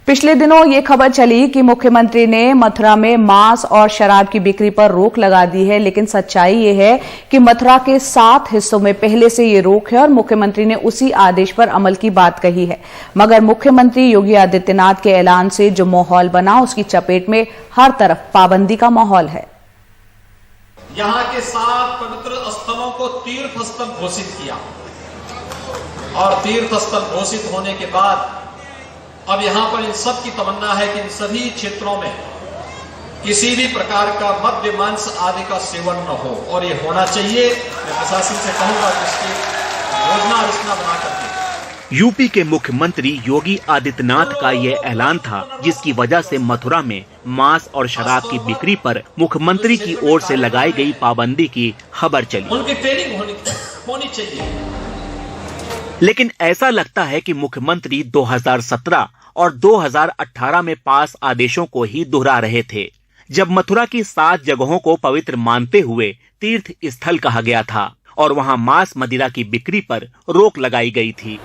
पिछले दिनों ये खबर चली कि मुख्यमंत्री ने मथुरा में मांस और शराब की बिक्री पर रोक लगा दी है, लेकिन सच्चाई ये है कि मथुरा के 7 हिस्सों में पहले से ये रोक है और मुख्यमंत्री ने उसी आदेश पर अमल की बात कही है। मगर मुख्यमंत्री योगी आदित्यनाथ के ऐलान से जो माहौल बना, उसकी चपेट में हर तरफ पाबंदी का माहौल है। यहाँ के 7 पवित्र स्थलों को तीर्थ स्थल घोषित किया और तीर्थ स्थल घोषित होने के बाद अब यहाँ पर इन सब की तमन्ना है कि इन सभी क्षेत्रों में किसी भी प्रकार का मद्य मांस आदि का सेवन न हो, और ये होना चाहिए। मैं प्रशासन से कहूंगा कि इसकी योजना रचना बना करके। यूपी के मुख्यमंत्री योगी आदित्यनाथ का ये ऐलान था, जिसकी वजह से मथुरा में मांस और शराब की बिक्री पर मुख्यमंत्री की ओर से लगाई गई पाबंदी की खबर चली। उनकी ट्रेनिंग होनी चाहिए। लेकिन ऐसा लगता है कि मुख्यमंत्री 2017 और 2018 में पास आदेशों को ही दोहरा रहे थे, जब मथुरा की 7 जगहों को पवित्र मानते हुए तीर्थ स्थल कहा गया था और वहां मांस मदिरा की बिक्री पर रोक लगाई गई थी।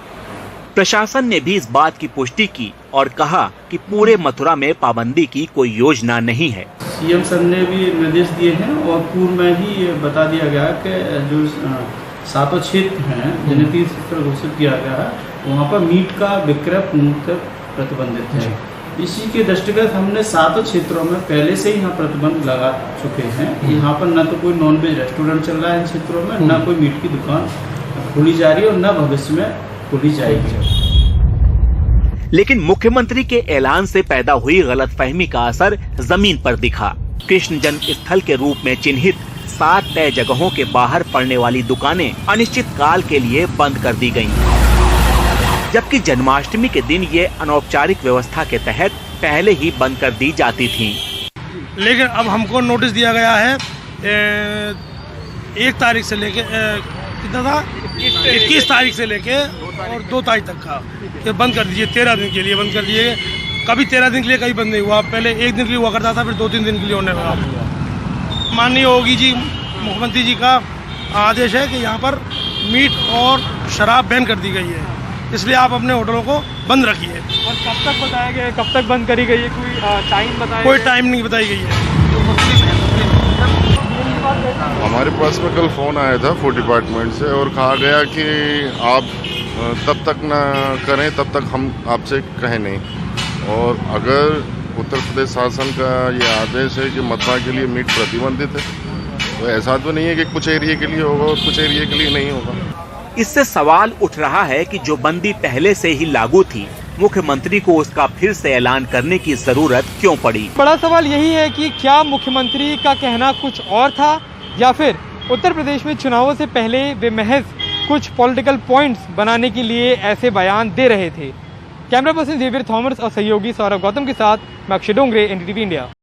प्रशासन ने भी इस बात की पुष्टि की और कहा कि पूरे मथुरा में पाबंदी की कोई योजना नहीं है। सीएम सर ने भी निर्देश दिए हैं और पूर्व में ही बता दिया गया कि जो 7 क्षेत्र हैं जिन्हें तीर्थ स्थल घोषित किया गया है, वहाँ पर मीट का विक्रय पूर्णतः प्रतिबंधित है। इसी के दृष्टिगत हमने 7 क्षेत्रों में पहले से ही यहाँ प्रतिबंध लगा चुके हैं। यहाँ पर न तो कोई नॉनवेज रेस्टोरेंट चल रहा है इन क्षेत्रों में, न कोई मीट की दुकान खोली जा रही है और न भविष्य में खोली जाएगी। लेकिन मुख्यमंत्री के ऐलान से पैदा हुई गलतफहमी का असर जमीन पर दिखा। कृष्ण जन्म स्थल के रूप में चिन्हित 7 तय जगहों के बाहर पड़ने वाली दुकानें अनिश्चित काल के लिए बंद कर दी गयीं, जबकि जन्माष्टमी के दिन ये अनौपचारिक व्यवस्था के तहत पहले ही बंद कर दी जाती थीं। लेकिन अब हमको नोटिस दिया गया है 1 तारीख से लेके कितना था 21 तारीख से लेके और 2 तारीख तक का ये बंद कर दीजिए। 13 दिन के लिए बंद कर दिए। कभी 13 दिन के लिए कहीं बंद नहीं हुआ, पहले 1 दिन के लिए हुआ करता था, फिर 2-3 दिन के लिए होने लगा। माननीय योगी जी मुख्यमंत्री जी का आदेश है कि यहाँ पर मीट और शराब बैन कर दी गई है, इसलिए आप अपने होटलों को बंद रखिए। और कब तक बताया गया है, कब तक बंद करी गई है? कोई टाइम बताया? कोई टाइम नहीं बताई गई है। हमारे पास में कल फ़ोन आया था फूड डिपार्टमेंट से और कहा गया कि आप तब तक ना करें तब तक हम आपसे कहें नहीं। और अगर उत्तर प्रदेश शासन का ये आदेश है कि मथुरा के लिए मीट प्रतिबंधित है, तो ऐसा तो नहीं है कि कुछ एरिया के लिए होगा और कुछ एरिया के लिए नहीं होगा। इससे सवाल उठ रहा है कि जो बंदी पहले से ही लागू थी, मुख्यमंत्री को उसका फिर से ऐलान करने की जरूरत क्यों पड़ी? बड़ा सवाल यही है कि क्या मुख्यमंत्री का कहना कुछ और था, या फिर उत्तर प्रदेश में चुनावों से पहले वे महज कुछ पॉलिटिकल पॉइंट्स बनाने के लिए ऐसे बयान दे रहे थे। कैमरा पर्सन जेवियर थॉमस और सहयोगी सौरभ गौतम के साथ मैं अक्षय डोंगरे, NDTV इंडिया।